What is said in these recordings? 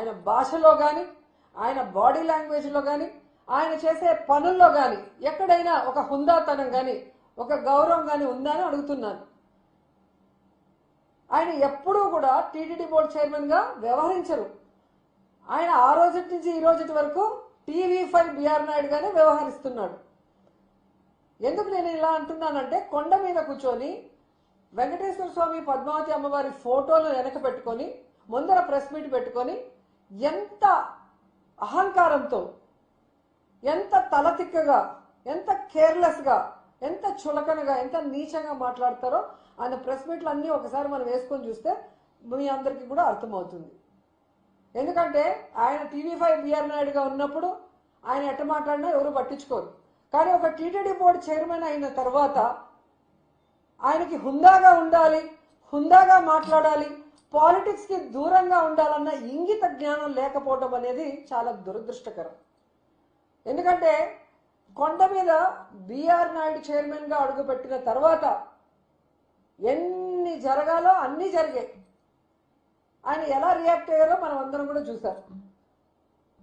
ఆయన భాషలో కానీ, ఆయన బాడీ లాంగ్వేజ్లో కానీ, ఆయన చేసే పనుల్లో కానీ ఎక్కడైనా ఒక హుందాతనం కానీ, ఒక గౌరవం కానీ ఉందా అని అడుగుతున్నాను. ఆయన ఎప్పుడూ కూడా టీటీడీ బోర్డు చైర్మన్గా వ్యవహరించరు. ఆయన ఆ రోజు నుంచి ఈ రోజు వరకు TV5 బిఆర్ నాయుడుగానే వ్యవహరిస్తున్నాడు. ఎందుకు నేను ఇలా అంటున్నానంటే, కొండ మీద కూర్చొని వెంకటేశ్వర స్వామి, పద్మావతి అమ్మవారి ఫోటోలు వెనక పెట్టుకొని ముందర ప్రెస్ మీట్ పెట్టుకొని ఎంత అహంకారంతో, ఎంత తలతిక్కగా, ఎంత కేర్లెస్గా, ఎంత చులకనగా, ఎంత నీచంగా మాట్లాడతారో ఆయన ప్రెస్ మీట్లు అన్నీ ఒకసారి మనం వేసుకొని చూస్తే మీ అందరికీ కూడా అర్థమవుతుంది. ఎందుకంటే ఆయన TV5 బిఆర్ నాయుడుగా ఉన్నప్పుడు ఆయన ఎట్ట మాట్లాడినా ఎవరు పట్టించుకోరు. కానీ ఒక టీటీడీ బోర్డు చైర్మన్ అయిన తర్వాత ఆయనకి హుందాగా ఉండాలి, హుందాగా మాట్లాడాలి, పాలిటిక్స్కి దూరంగా ఉండాలన్న ఇంగిత జ్ఞానం లేకపోవడం అనేది చాలా దురదృష్టకరం. ఎందుకంటే కొండ మీద బిఆర్ నాయుడు చైర్మన్గా అడుగుపెట్టిన తర్వాత ఎన్ని జరగాలో అన్నీ జరిగాయి. ఆయన ఎలా రియాక్ట్ అయ్యారో మనం అందరం కూడా చూసాం.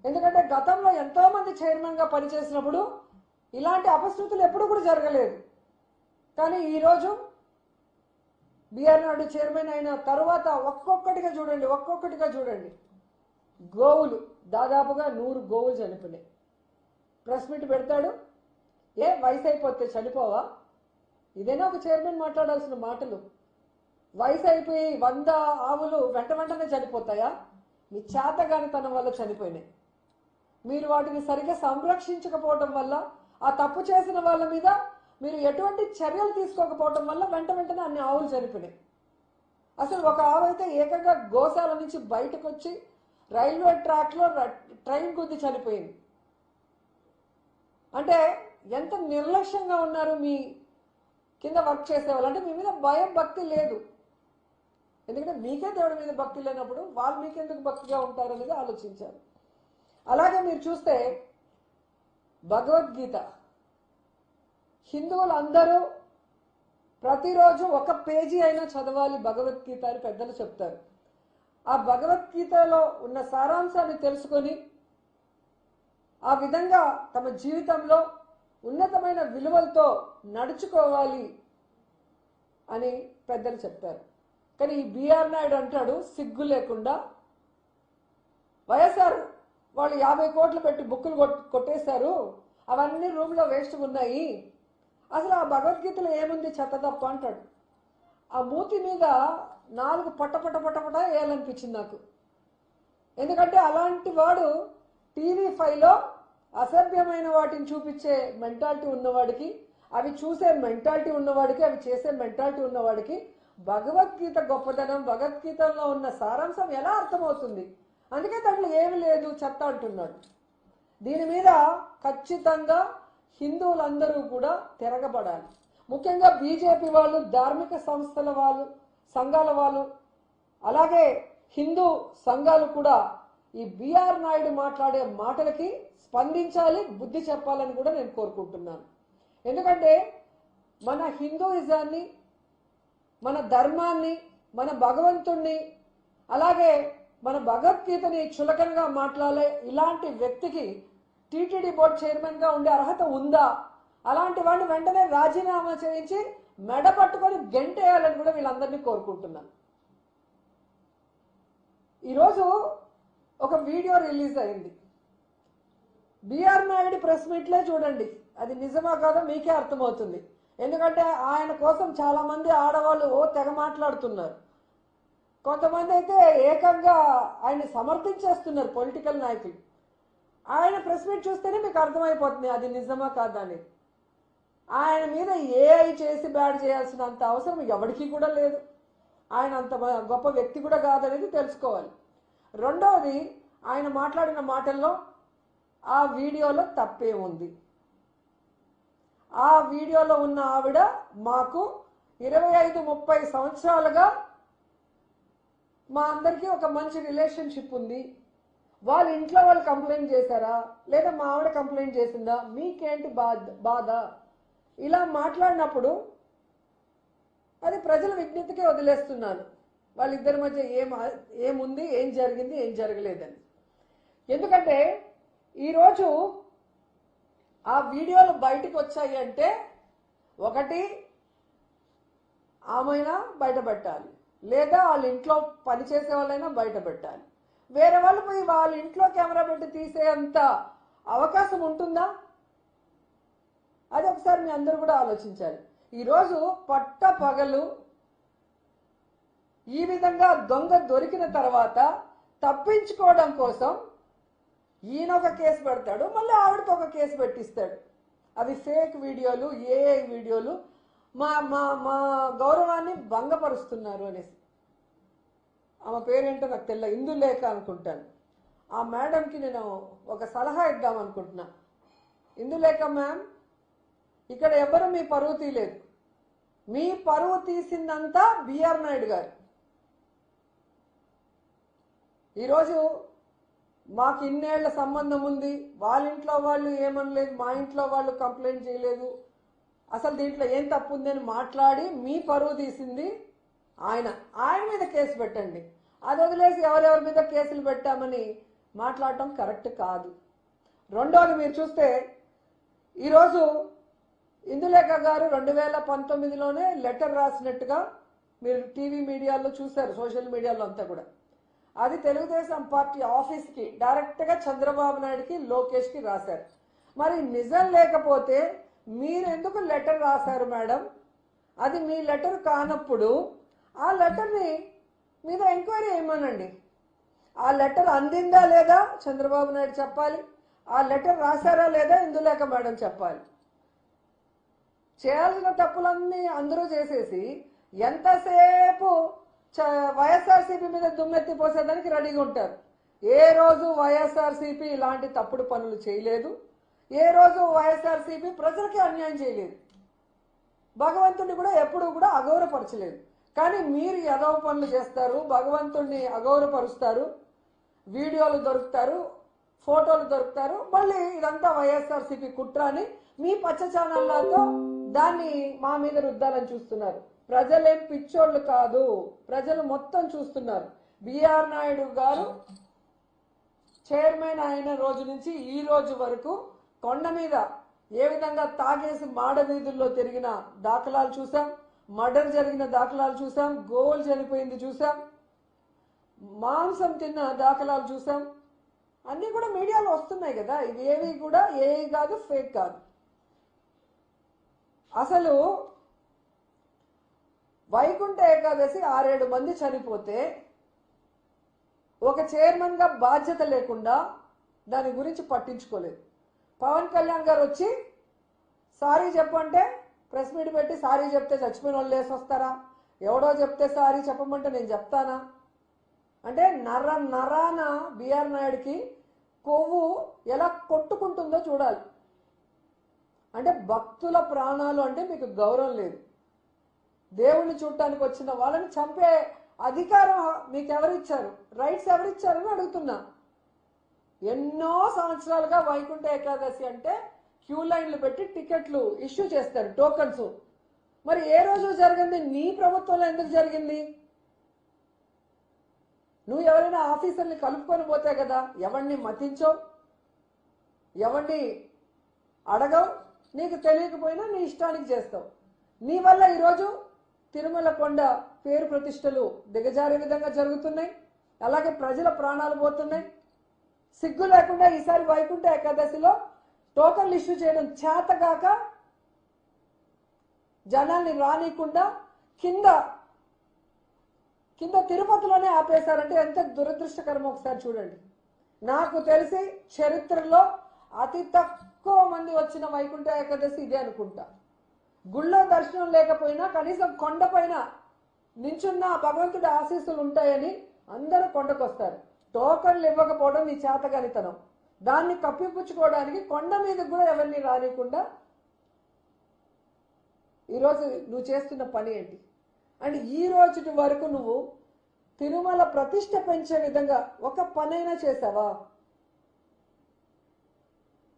ఎందుకంటే గతంలో ఎంతో మంది చైర్మన్గా పనిచేసినప్పుడు ఇలాంటి అపశృతులు ఎప్పుడు కూడా జరగలేదు. కానీ ఈరోజు బిఆర్ నాయుడు చైర్మన్ అయిన తర్వాత ఒక్కొక్కటిగా చూడండి, గోవులు దాదాపుగా 100 గోవులు చనిపోయినాయి. ప్రెస్ మీట్ పెడతాడు, ఏ వయసు అయిపోతే చనిపోవా? ఇదేనా ఒక చైర్మన్ మాట్లాడాల్సిన మాటలు? వయసు అయిపోయి 100 ఆవులు వెంటనే చనిపోతాయా? మీ చేతగానితనం వల్ల చనిపోయినాయి. మీరు వాటిని సరిగ్గా సంరక్షించకపోవడం వల్ల, ఆ తప్పు చేసిన వాళ్ళ మీద మీరు ఎటువంటి చర్యలు తీసుకోకపోవడం వల్ల వెంటనే అన్ని ఆవులు చనిపోయినాయి. అసలు ఒక ఆవు అయితే ఏకంగా గోశాల నుంచి బయటకు వచ్చి రైల్వే ట్రాక్లో ట్రైన్ గుద్ది చనిపోయింది. అంటే ఎంత నిర్లక్ష్యంగా ఉన్నారు మీ కింద వర్క్ చేసేవాళ్ళు. అంటే మీ మీద భయం, భక్తి లేదు. ఎందుకంటే మీకే దేవుడి మీద భక్తి లేనప్పుడు వాళ్ళు మీకెందుకు భక్తిగా ఉంటారు అనేది ఆలోచించారు. అలాగే మీరు చూస్తే భగవద్గీత హిందువులు అందరూ ప్రతిరోజు ఒక పేజీ అయినా చదవాలి భగవద్గీత అని పెద్దలు చెప్తారు. ఆ భగవద్గీతలో ఉన్న సారాంశాన్ని తెలుసుకొని ఆ విధంగా తమ జీవితంలో ఉన్నతమైన విలువలతో నడుచుకోవాలి అని పెద్దలు చెప్తారు. కానీ ఈ బిఆర్ నాయుడు అంటాడు సిగ్గు లేకుండా, వైఎస్ఆర్ వాళ్ళు 50 కోట్లు పెట్టి బుక్కులు కొట్టేశారు, అవన్నీ రూమ్లో వేస్ట్ ఉన్నాయి, అసలు ఆ భగవద్గీతలో ఏముంది చెత్త తప్ప అంటాడు. ఆ మూతి మీద 4 పట్ట వేయాలనిపించింది నాకు. ఎందుకంటే అలాంటి వాడు TV5లో అసభ్యమైన వాటిని చూపించే మెంటాలిటీ ఉన్నవాడికి, అవి చూసే మెంటాలిటీ ఉన్నవాడికి, అవి చేసే మెంటాలిటీ ఉన్నవాడికి భగవద్గీత గొప్పతనం, భగవద్గీతలో ఉన్న సారాంశం ఎలా అర్థమవుతుంది? అందుకే దాంట్లో ఏమి లేదు చెత్త అంటున్నాడు. దీని మీద ఖచ్చితంగా హిందువులందరూ కూడా తిరగబడాలి. ముఖ్యంగా బీజేపీ వాళ్ళు, ధార్మిక సంస్థల వాళ్ళు, సంఘాల వాళ్ళు, అలాగే హిందూ సంఘాలు కూడా ఈ బిఆర్ నాయుడు మాట్లాడే మాటలకి స్పందించాలి, బుద్ధి చెప్పాలని కూడా నేను కోరుకుంటున్నాను. ఎందుకంటే మన హిందూయిజాన్ని, మన ధర్మాన్ని, మన భగవంతుణ్ణి, అలాగే మన భగవద్గీతని చులకనగా మాట్లాడే ఇలాంటి వ్యక్తికి టీటీడీ బోర్డు చైర్మన్గా ఉండే అర్హత ఉందా? అలాంటి వాడిని వెంటనే రాజీనామా చేయించి మెడ పట్టుకొని గెంటేయాలని కూడా వీళ్ళందరినీ కోరుకుంటున్నాను. ఈరోజు ఒక వీడియో రిలీజ్ అయింది. బిఆర్ నాయుడు ప్రెస్ మీట్లే చూడండి, అది నిజమా కాదో మీకే అర్థమవుతుంది. ఎందుకంటే ఆయన కోసం చాలా మంది ఆడవాళ్ళు తెగ మాట్లాడుతున్నారు. కొంతమంది అయితే ఏకంగా ఆయన సమర్థించేస్తున్నారు పొలిటికల్ నాయకులు. ఆయన ప్రెస్ మీట్ చూస్తేనే మీకు అర్థమైపోతుంది అది నిజమా కాదా అనేది. ఆయన మీద ఏఐ చేసి బ్యాడ్ చేయాల్సినంత అవసరం ఎవరికి కూడా లేదు. ఆయన అంత గొప్ప వ్యక్తి కూడా కాదనేది తెలుసుకోవాలి. రెండవది, ఆయన మాట్లాడిన మాటల్లో ఆ వీడియోలో తప్పే ఉంది. ఆ వీడియోలో ఉన్న ఆవిడ మాకు 25-30 సంవత్సరాలుగా మా అందరికీ ఒక మంచి రిలేషన్షిప్ ఉంది, వాళ్ళ ఇంట్లో వాళ్ళు కంప్లైంట్ చేశారా లేదా మా ఆవిడ కంప్లైంట్ చేసిందా, మీకేంటి బాధ, ఇలా మాట్లాడినప్పుడు అది ప్రజల విజ్ఞతకే వదిలేస్తున్నాను. వాళ్ళిద్దరి మధ్య ఏముంది, ఏం జరిగింది, ఏం జరగలేదని. ఎందుకంటే ఈరోజు ఆ వీడియోలు బయటకు వచ్చాయి అంటే ఒకటి ఆమెనా బయట పెట్టాలి, లేదా వాళ్ళ ఇంట్లో పనిచేసే వాళ్ళైనా బయట పెట్టాలి. వేరే వాళ్ళు పోయి వాళ్ళ ఇంట్లో కెమెరా పెట్టి తీసేంత అవకాశం ఉంటుందా? అది ఒకసారి మీ అందరూ కూడా ఆలోచించాలి. ఈరోజు పట్ట పగలు ఈ విధంగా దొంగ దొరికిన తర్వాత తప్పించుకోవడం కోసం ఈయన ఒక కేసు పెడతాడు, మళ్ళీ ఆవిడతో ఒక కేసు పెట్టిస్తాడు. అవి ఫేక్ వీడియోలు, ఏఐ వీడియోలు, మా మా మా గౌరవాన్ని భంగపరుస్తున్నారు అనేసి. ఆమె పేరేంటో నాకు తెల్ల, ఇందులేఖ అనుకుంటాను. ఆ మేడంకి నేను ఒక సలహా ఇద్దాం అనుకుంటున్నా. ఇందులేఖ మ్యామ్, ఇక్కడ ఎవరు మీ పరువు తీయలేదు. మీ పరువు తీసిందంతా బిఆర్ నాయుడు గారు. ఈరోజు మాకు ఇన్నేళ్ల సంబంధం ఉంది, వాళ్ళ ఇంట్లో వాళ్ళు ఏమనలేదు, మా ఇంట్లో వాళ్ళు కంప్లైంట్ చేయలేదు, అసలు దీంట్లో ఏం తప్పు ఉందని మాట్లాడి మీ పరువు తీసింది ఆయన మీద కేసు పెట్టండి. అది వదిలేసి ఎవరెవరి మీద కేసులు పెట్టామని మాట్లాడటం కరెక్ట్ కాదు. రెండోది, మీరు చూస్తే ఈరోజు ఇందులేఖ గారు 2019లోనే లెటర్ రాసినట్టుగా మీరు టీవీ మీడియాలో చూశారు, సోషల్ మీడియాలో అంతా కూడా. అది తెలుగుదేశం పార్టీ ఆఫీస్కి డైరెక్ట్గా చంద్రబాబు నాయుడుకి, లోకేష్కి రాశారు. మరి నిజం లేకపోతే మీరు ఎందుకు లెటర్ రాశారు మేడం? అది మీ లెటర్ కానప్పుడు ఆ లెటర్ని మీద ఎంక్వైరీ చేయమనండి. ఆ లెటర్ అందిందా లేదా చంద్రబాబు నాయుడు చెప్పాలి, ఆ లెటర్ రాశారా లేదా ఇందులేఖ మేడం చెప్పాలి. చేయాల్సిన తప్పులన్నీ అందరూ చేసేసి ఎంతసేపు వైఎస్ఆర్సీపీ మీద దుమ్మెత్తి పోసేదానికి రెడీగా ఉంటారు. ఏ రోజు వైఎస్ఆర్సీపీ ఇలాంటి తప్పుడు పనులు చేయలేదు, ఏ రోజు వైఎస్ఆర్సీపీ ప్రజలకి అన్యాయం చేయలేదు, భగవంతుడిని కూడా ఎప్పుడూ కూడా అగౌరవపరచలేదు. కానీ మీరు ఎదవ పనులు చేస్తారు, భగవంతుడిని అగౌరవపరుస్తారు, వీడియోలు దొరుకుతారు, ఫోటోలు దొరుకుతారు, మళ్ళీ ఇదంతా వైఎస్ఆర్సీపీ కుట్ర అని మీ పచ్చ ఛానళ్లతో దాన్ని మా మీద రుద్దాలని చూస్తున్నారు. ప్రజలేం పిచ్చోళ్ళు కాదు, ప్రజలు మొత్తం చూస్తున్నారు. బిఆర్ నాయుడు గారు చైర్మన్ అయిన రోజు నుంచి ఈ రోజు వరకు కొండ మీద ఏ విధంగా తాగేసి మాడ వీధుల్లో తిరిగిన దాఖలాలు చూసాం, మర్డర్ జరిగిన దాఖలాలు చూసాం, గోవులు చనిపోయింది చూసాం, మాంసం తిన్న దాఖలాలు చూసాం. అన్నీ కూడా మీడియాలో వస్తున్నాయి కదా. ఇవి ఏవి కూడా ఏవి కాదు, ఫేక్ కాదు. అసలు వైకుంఠ ఏకాదశి 6-7 మంది చనిపోతే ఒక చైర్మన్గా బాధ్యత లేకుండా దాని గురించి పట్టించుకోలేదు. పవన్ కళ్యాణ్ గారు వచ్చి సారీ చెప్పంటే ప్రెస్ మీట్ పెట్టి సారీ చెప్తే చచ్చిపోయిన వాళ్ళు లేసి వస్తారా? ఎవడో చెప్తే సారీ చెప్పమంటే నేను చెప్తానా? అంటే నరాన బిఆర్ నాయుడికి కొవ్వు ఎలా కొట్టుకుంటుందో చూడాలి. అంటే భక్తుల ప్రాణాలు అంటే మీకు గౌరవం లేదు. దేవుణ్ణి చూడటానికి వచ్చిన వాళ్ళని చంపే అధికారం మీకు ఎవరిచ్చారు? రైట్స్ ఎవరిచ్చారని అడుగుతున్నా. ఎన్నో సంవత్సరాలుగా వైకుంఠ ఏకాదశి అంటే క్యూ లైన్లు పెట్టి టికెట్లు ఇష్యూ చేస్తారు, టోకన్స్. మరి ఏ రోజు జరిగింది? నీ ప్రభుత్వంలో ఎందుకు జరిగింది? నువ్వు ఎవరైనా ఆఫీసర్ని కలుపుకొని పోతే కదా, ఎవరిని మతించో, ఎవరిని అడగవు, నీకు తెలియకపోయినా నీ ఇష్టానికి చేస్తావు. నీ వల్ల ఈరోజు తిరుమల కొండ పేరు ప్రతిష్టలు దిగజారే విధంగా జరుగుతున్నాయి, అలాగే ప్రజల ప్రాణాలు పోతున్నాయి. సిగ్గు లేకుండా ఈసారి వైకుంఠ ఏకాదశిలో టోకన్లు ఇష్యూ చేయడం చేతగాక జనాల్ని రానికుండా కింద తిరుపతిలోనే ఆపేశారంటే ఎంత దురదృష్టకరమో ఒకసారి చూడండి. నాకు తెలిసి చరిత్రలో అతి తక్కువ మంది వచ్చిన వైకుంఠ ఏకాదశి ఇదే అనుకుంటా. గుళ్ళో దర్శనం లేకపోయినా కనీసం కొండపైన నించున్న భగవంతుడి ఆశీస్సులు ఉంటాయని అందరూ కొండకు వస్తారు. టోకన్లు ఇవ్వకపోవడం నీ చేతగానితనం. దాన్ని కప్పిపుచ్చుకోవడానికి కొండ మీద కూడా ఎవరిని రానికుండా ఈరోజు నువ్వు చేస్తున్న పని ఏంటి? అండ్ ఈ రోజు వరకు నువ్వు తిరుమల ప్రతిష్ట పెంచే విధంగా ఒక పనైనా చేసావా?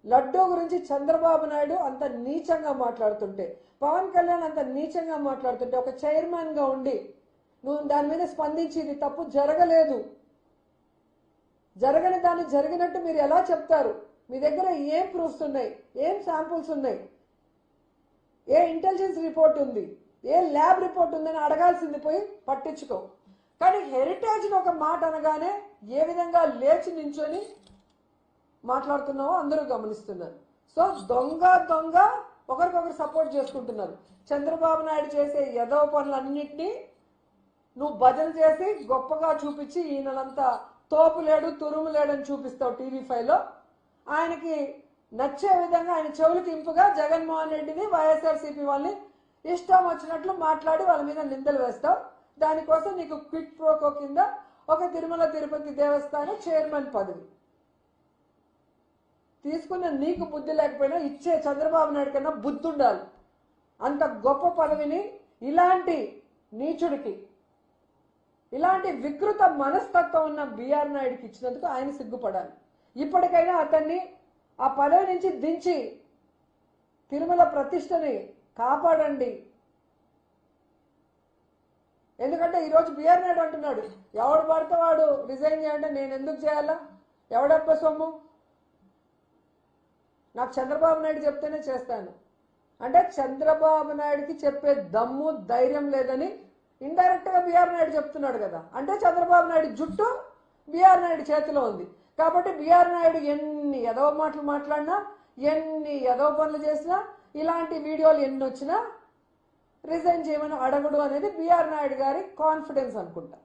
లడ్డూ గురించి చంద్రబాబు నాయుడు అంత నీచంగా మాట్లాడుతుంటే, పవన్ కళ్యాణ్ అంత నీచంగా మాట్లాడుతుంటే, ఒక చైర్మన్గా ఉండి నువ్వు దాని మీద స్పందించి ఇది తప్పు జరగలేదు, జరగని దాన్ని జరిగినట్టు మీరు ఎలా చెప్తారు? మీ దగ్గర ఏం ప్రూఫ్స్ ఉన్నాయి? ఏం శాంపుల్స్ ఉన్నాయి? ఏ ఇంటెలిజెన్స్ రిపోర్ట్ ఉంది? ఏ ల్యాబ్ రిపోర్ట్ ఉందని అడగాల్సింది పోయి పట్టించుకో. కానీ హెరిటేజ్ని ఒక మాట అనగానే ఏ విధంగా లేచి నించొని మాట్లాడుతున్నావో అందరూ గమనిస్తున్నారు. సో దొంగ దొంగ ఒకరికొకరు సపోర్ట్ చేసుకుంటున్నారు. చంద్రబాబు నాయుడు చేసే యదవ పనులన్నింటినీ నువ్వు భజన చేసి గొప్పగా చూపించి ఈయనంతా తోపులేడు తురుములేడని చూపిస్తావు టీవీ5లో. ఆయనకి నచ్చే విధంగా ఆయన చెవులకి ఇంపుగా జగన్మోహన్ రెడ్డిని వైఎస్ఆర్సీపీ వాళ్ళని ఇష్టం వచ్చినట్లు మాట్లాడి వాళ్ళ మీద నిందలు వేస్తావు. దానికోసం నీకు క్విక్ ప్రోకో కింద ఒక తిరుమల తిరుపతి దేవస్థానం చైర్మన్ పదవి తీసుకున్న నీకు బుద్ధి లేకపోయినా ఇచ్చే చంద్రబాబు నాయుడు కన్నా బుద్ధి ఉండాలి. అంత గొప్ప పదవిని ఇలాంటి నీచుడికి, ఇలాంటి వికృత మనస్తత్వం ఉన్న బిఆర్ నాయుడికి ఇచ్చినందుకు ఆయన సిగ్గుపడాలి. ఇప్పటికైనా అతన్ని ఆ పదవి నుంచి దించి తిరుమల ప్రతిష్టని కాపాడండి. ఎందుకంటే ఈరోజు బిఆర్ నాయుడు అంటున్నాడు, ఎవడు పడితే వాడు రిజైన్ చేయంటే నేను ఎందుకు చేయాలా? ఎవడప్ప సొమ్ము? నాకు చంద్రబాబు నాయుడు చెప్తేనే చేస్తాను అంటే చంద్రబాబు నాయుడికి చెప్పే దమ్ము ధైర్యం లేదని ఇండైరెక్ట్ గా బిఆర్ నాయుడు చెప్తున్నాడు కదా. అంటే చంద్రబాబు నాయుడు జుట్టు బిఆర్ నాయుడు చేతిలో ఉంది. కాబట్టి బిఆర్ నాయుడు ఎన్ని ఎదవ మాటలు మాట్లాడినా, ఎన్ని ఎదవ పనులు చేసినా, ఇలాంటి వీడియోలు ఎన్ని వచ్చినా రిజైన్ చేయమని అడగడు అనేది బిఆర్ నాయుడు గారి కాన్ఫిడెన్స్ అనుకుంటా.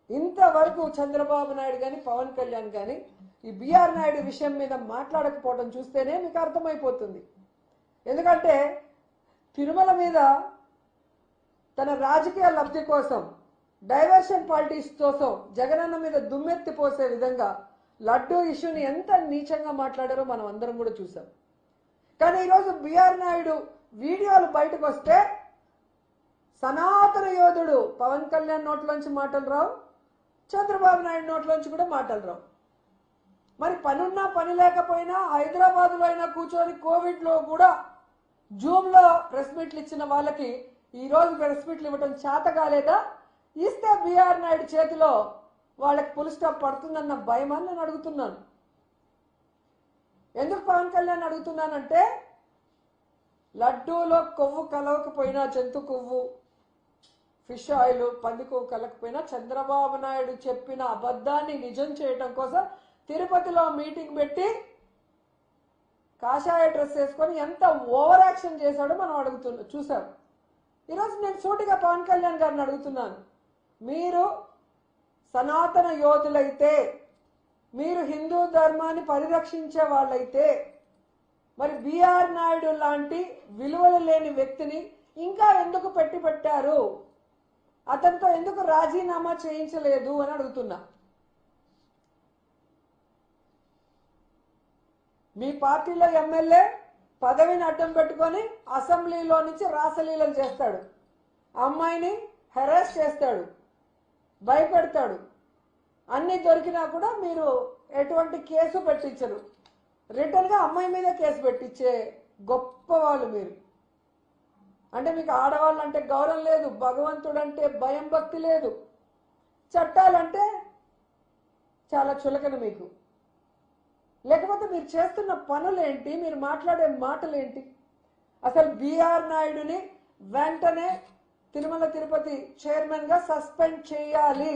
ఇంతవరకు చంద్రబాబు నాయుడు కానీ పవన్ కళ్యాణ్ కానీ ఈ బిఆర్ నాయుడు విషయం మీద మాట్లాడకపోవడం చూస్తేనే మీకు అర్థమైపోతుంది. ఎందుకంటే తిరుమల మీద తన రాజకీయ లబ్ధి కోసం, డైవర్షన్ పాలిటిక్స్ కోసం జగనన్న మీద దుమ్మెత్తి పోసే విధంగా లడ్డూ ఇష్యూని ఎంత నీచంగా మాట్లాడారో మనం అందరం కూడా చూసాం. కానీ ఈరోజు బిఆర్ నాయుడు వీడియోలు బయటకు వస్తే సనాతన యోధుడు పవన్ కళ్యాణ్ నోట్లోంచి మాటలు రావు, చంద్రబాబు నాయుడు నోట్లోంచి కూడా మాటలు రావు. మరి పనున్నా పని లేకపోయినా హైదరాబాద్లో అయినా కూర్చొని కోవిడ్లో కూడా జూమ్లో ప్రెస్ మీట్లు ఇచ్చిన వాళ్ళకి ఈరోజు ప్రెస్ మీట్లు ఇవ్వడం చేత కాలేదా? ఇస్తే బిఆర్ నాయుడు చేతిలో వాళ్ళకి ఫుల్ స్టాప్ పడుతుందన్న భయమని నేను అడుగుతున్నాను. ఎందుకు పవన్ కళ్యాణ్ అడుగుతున్నానంటే లడ్డూలో కొవ్వు కలవకపోయినా, జంతు కొవ్వు, ఫిష్ ఆయిల్, పంది కొవ్వు కలకపోయినా చంద్రబాబు నాయుడు చెప్పిన అబద్ధాన్ని నిజం చేయడం కోసం తిరుపతిలో మీటింగ్ పెట్టి కాషాయ డ్రెస్ వేసుకొని ఎంత ఓవర్ యాక్షన్ చేశాడో మనం చూసాం. ఈరోజు నేను సూటిగా పవన్ కళ్యాణ్ గారిని అడుగుతున్నాను, మీరు సనాతన యోధులైతే, మీరు హిందూ ధర్మాన్ని పరిరక్షించే వాళ్ళైతే మరి బిఆర్ నాయుడు లాంటి విలువలు లేని వ్యక్తిని ఇంకా ఎందుకు పెట్టారు? అతనితో ఎందుకు రాజీనామా చేయించలేదు అని అడుగుతున్నా. మీ పార్టీలో ఎమ్మెల్యే పదవిని అడ్డం పెట్టుకొని అసెంబ్లీలో నుంచి రాసలీలలు చేస్తాడు, అమ్మాయిని హెరాస్ చేస్తాడు, భయపెడతాడు. అన్ని దొరికినా కూడా మీరు ఎటువంటి కేసు పెట్టించరు. రిటర్న్గా అమ్మాయి మీద కేసు పెట్టించే గొప్ప వాళ్ళు మీరు. అంటే మీకు ఆడవాళ్ళు అంటే గౌరవం లేదు, భగవంతుడు అంటే భయం భక్తి లేదు, చట్టాలంటే చాలా చులకన మీకు. లేకపోతే మీరు చేస్తున్న పనులేంటి, మీరు మాట్లాడే మాటలేంటి? అసలు బిఆర్ నాయుడుని వెంటనే తిరుమల తిరుపతి చైర్మన్గా సస్పెండ్ చేయాలి.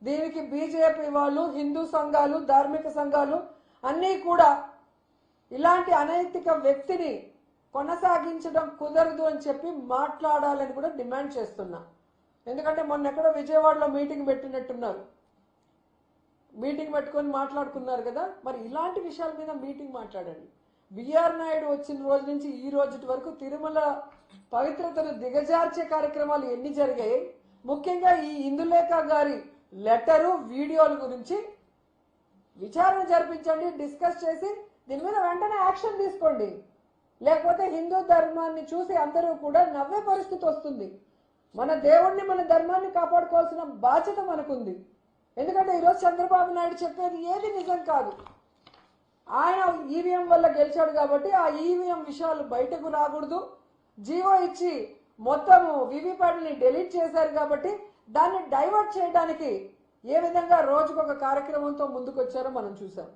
దీనికి బీజేపీ వాళ్ళు, హిందూ సంఘాలు, ధార్మిక సంఘాలు అన్నీ కూడా ఇలాంటి అనైతిక వ్యక్తిని కొనసాగించడం కుదరదు అని చెప్పి మాట్లాడాలని కూడా డిమాండ్ చేస్తున్నా. ఎందుకంటే మొన్న ఎక్కడో విజయవాడలో మీటింగ్ పెట్టినట్టున్నారు, మీటింగ్ పెట్టుకొని మాట్లాడుకున్నారు కదా. మరి ఇలాంటి విషయాల మీద మీటింగ్ మాట్లాడండి. బిఆర్ నాయుడు వచ్చిన రోజు నుంచి ఈ రోజు వరకు తిరుమల పవిత్రతను దిగజార్చే కార్యక్రమాలు ఎన్ని జరిగాయి? ముఖ్యంగా ఈ ఇందులేఖ గారి లెటరు, వీడియోల గురించి విచారణ జరిపించండి, డిస్కస్ చేసి దీని మీద వెంటనే యాక్షన్ తీసుకోండి. లేకపోతే హిందూ ధర్మాన్ని చూసి అందరూ కూడా నవ్వే పరిస్థితి వస్తుంది. మన దేవుణ్ణి, మన ధర్మాన్ని కాపాడుకోవాల్సిన బాధ్యత మనకుంది. ఎందుకంటే ఈరోజు చంద్రబాబు నాయుడు చెప్పేది ఏది నిజం కాదు. ఆయన ఈవీఎం వల్ల గెలిచాడు కాబట్టి ఆ ఈవీఎం విషయాలు బయటకు రాకూడదు. జీవో ఇచ్చి మొత్తము వివిప్యాట్ని డిలీట్ చేశారు కాబట్టి దాన్ని డైవర్ట్ చేయడానికి ఏ విధంగా రోజుకొక కార్యక్రమంతో ముందుకొచ్చారో మనం చూసాం.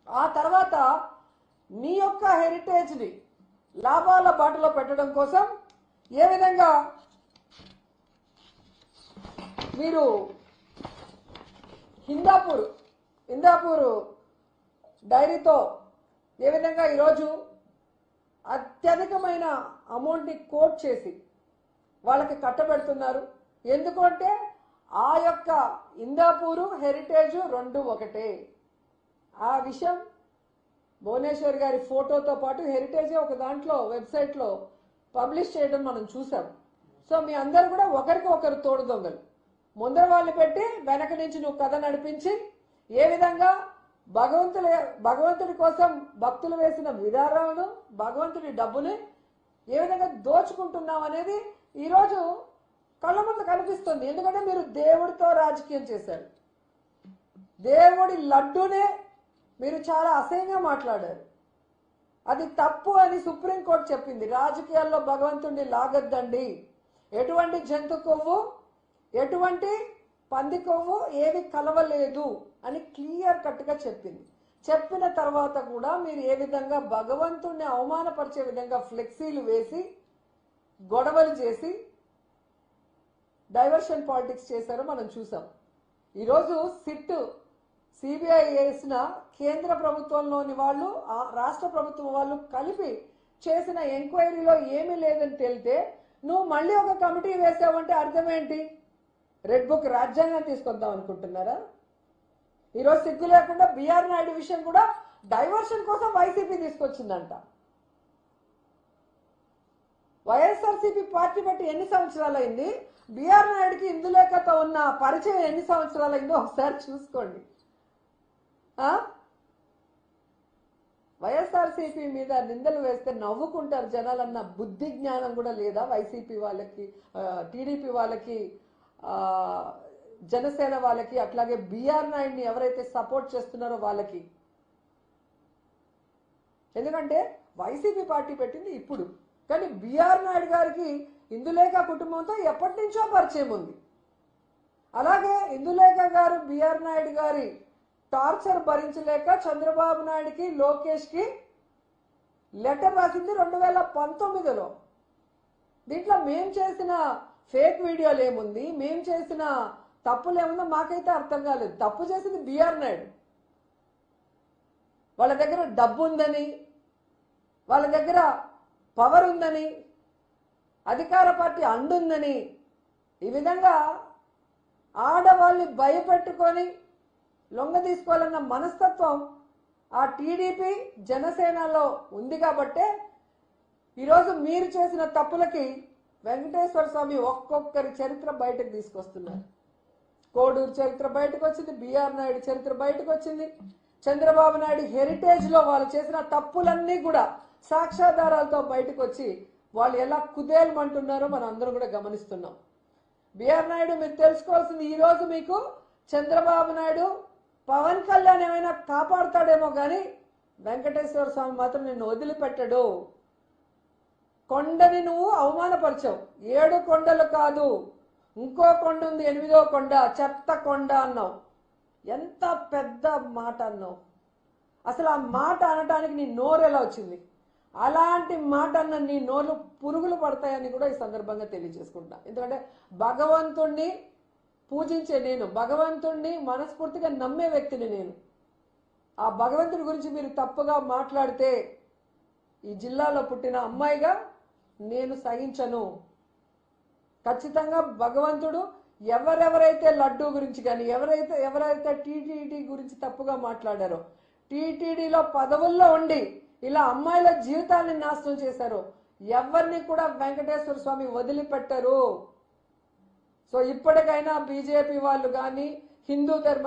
ఆ తర్వాత నీ యొక్క హెరిటేజ్ని లాభాల బాటలో పెట్టడం కోసం ఏ విధంగా మీరు హిందాపూర్ డైరీతో ఏ విధంగా ఈరోజు అత్యధికమైన అమౌంట్ని కోట్ చేసి వాళ్ళకి కట్టబెడుతున్నారు. ఎందుకంటే ఆ యొక్క ఇందాపూరు హెరిటేజ్ రెండు ఒకటే. ఆ విషయం భువనేశ్వర్ గారి ఫోటోతో పాటు హెరిటేజ్ ఒక దాంట్లో వెబ్సైట్లో పబ్లిష్ చేయడం మనం చూసాం. సో మీ అందరు కూడా ఒకరికి ఒకరు తోడు దొంగలు. ముందర వాళ్ళు పెట్టి వెనక నుంచి నువ్వు కథ నడిపించి ఏ విధంగా భగవంతుడి కోసం భక్తులు వేసిన విధానాలను, భగవంతుడి డబ్బుని ఏ విధంగా దోచుకుంటున్నాం అనేది ఈరోజు కళ్ళ ముందు కనిపిస్తుంది. ఎందుకంటే మీరు దేవుడితో రాజకీయం చేశారు. దేవుడి లడ్డూనే మీరు చాలా అసహ్యంగా మాట్లాడారు. అది తప్పు అని సుప్రీంకోర్టు చెప్పింది. రాజకీయాల్లో భగవంతుడిని లాగద్దండి, ఎటువంటి జంతు కొవ్వు, ఎటువంటి పంది కొవ్వు ఏవి కలవలేదు అని క్లియర్ కట్గా చెప్పింది. చెప్పిన తర్వాత కూడా మీరు ఏ విధంగా భగవంతుడిని అవమానపరిచే విధంగా ఫ్లెక్సీలు వేసి గొడవలు చేసి డైవర్షన్ పాలిటిక్స్ చేశారో మనం చూసాం. ఈరోజు సిబిఐ వేసిన కేంద్ర ప్రభుత్వంలోని వాళ్ళు, రాష్ట్ర ప్రభుత్వం వాళ్ళు కలిపి చేసిన ఎంక్వైరీలో ఏమీ లేదని తెలితే నువ్వు మళ్ళీ ఒక కమిటీ వేసావంటే అర్థం ఏంటి? రెడ్ బుక్ రాజ్యాంగం తీసుకొద్దాం అనుకుంటున్నారా? ఈరోజు సిగ్గు లేకుండా బిఆర్ నాయుడు విషయం కూడా డైవర్షన్ కోసం వైసీపీ తీసుకొచ్చిందంట. వైఎస్ఆర్సీపీ పార్టీ బట్టి ఎన్ని సంవత్సరాలు అయింది? బిఆర్ నాయుడికి ఇందులేఖతో ఉన్న పరిచయం ఎన్ని సంవత్సరాలు అయిందో ఒకసారి చూసుకోండి. వైఎస్ఆర్సీపీ మీద నిందలు వేస్తే నవ్వుకుంటారు జనాలన్న బుద్ధి జ్ఞానం కూడా లేదా వైసీపీ వాళ్ళకి, టీడీపీ వాళ్ళకి, జనసేన వాళ్ళకి, అట్లాగే బిఆర్ నాయుడిని ఎవరైతే సపోర్ట్ చేస్తున్నారో వాళ్ళకి? ఎందుకంటే వైసీపీ పార్టీ పెట్టింది ఇప్పుడు, కానీ బిఆర్ నాయుడు గారికి ఇందులేఖ కుటుంబంతో ఎప్పటి నుంచో పరిచయం ఉంది. అలాగే ఇందులేఖ గారు బిఆర్ నాయుడు గారి టార్చర్ భరించలేక చంద్రబాబు నాయుడికి, లోకేష్కి లెటర్ రాసింది 2019లో. దీంట్లో మేం చేసిన ఫేక్ వీడియోలు ఏముంది, మేం చేసిన తప్పులు ఏముందో మాకైతే అర్థం కాలేదు. తప్పు చేసింది బిఆర్ నాయుడు. వాళ్ళ దగ్గర డబ్బు ఉందని, వాళ్ళ దగ్గర పవర్ ఉందని, అధికార పార్టీ అండుందని, ఈ విధంగా ఆడవాళ్ళని భయపెట్టుకొని లొంగ తీసుకోవాలన్న మనస్తత్వం ఆ టీడీపీ జనసేనలో ఉంది. కాబట్టే ఈరోజు మీరు చేసిన తప్పులకి వెంకటేశ్వర స్వామి ఒక్కొక్కరి చరిత్ర బయటకు తీసుకొస్తున్నారు. కోడూరు చరిత్ర బయటకు వచ్చింది, బిఆర్ నాయుడు చరిత్ర బయటకు వచ్చింది, చంద్రబాబు నాయుడు హెరిటేజ్ లో వాళ్ళు చేసిన తప్పులన్నీ కూడా సాక్ష్యాధారాలతో బయటకు వచ్చి వాళ్ళు ఎలా కుదేలమంటున్నారో మనం అందరం కూడా గమనిస్తున్నాం. బిఆర్ నాయుడు మీరు తెలుసుకోవాల్సింది, ఈ రోజు మీకు చంద్రబాబు నాయుడు, పవన్ కళ్యాణ్ ఏమైనా కాపాడుతాడేమో కానీ వెంకటేశ్వర స్వామి మాత్రం నిన్ను వదిలిపెట్టడు. కొండని నువ్వు అవమానపరిచావు. 7 కొండలు కాదు, ఇంకో కొండ ఉంది, 8వ కొండ, చెత్త కొండ అన్నావు. ఎంత పెద్ద మాట అన్నావు. అసలు ఆ మాట అనటానికి నీ నోరు ఎలా వచ్చింది? అలాంటి మాట అన్న నీ నోరు పురుగులు పడతాయని కూడా ఈ సందర్భంగా తెలియజేసుకుంటా. ఎందుకంటే భగవంతుణ్ణి పూజించే నేను, భగవంతుణ్ణి మనస్ఫూర్తిగా నమ్మే వ్యక్తిని నేను. ఆ భగవంతుడి గురించి మీరు తప్పుగా మాట్లాడితే ఈ జిల్లాలో పుట్టిన అమ్మాయిగా నేను సహించను. ఖచ్చితంగా భగవంతుడు ఎవరెవరైతే లడ్డూ గురించి కానీ, ఎవరైతే టీటీడీ గురించి తప్పుగా మాట్లాడారో, టీటీడీలో పదవుల్లో ఉండి ఇలా అమ్మాయిల జీవితాన్ని నాశనం చేశారో ఎవరిని కూడా వెంకటేశ్వర స్వామి వదిలిపెట్టరు. సో ఇప్పటికైనా బీజేపీ వాళ్ళు కానీ, హిందూ ధర్మ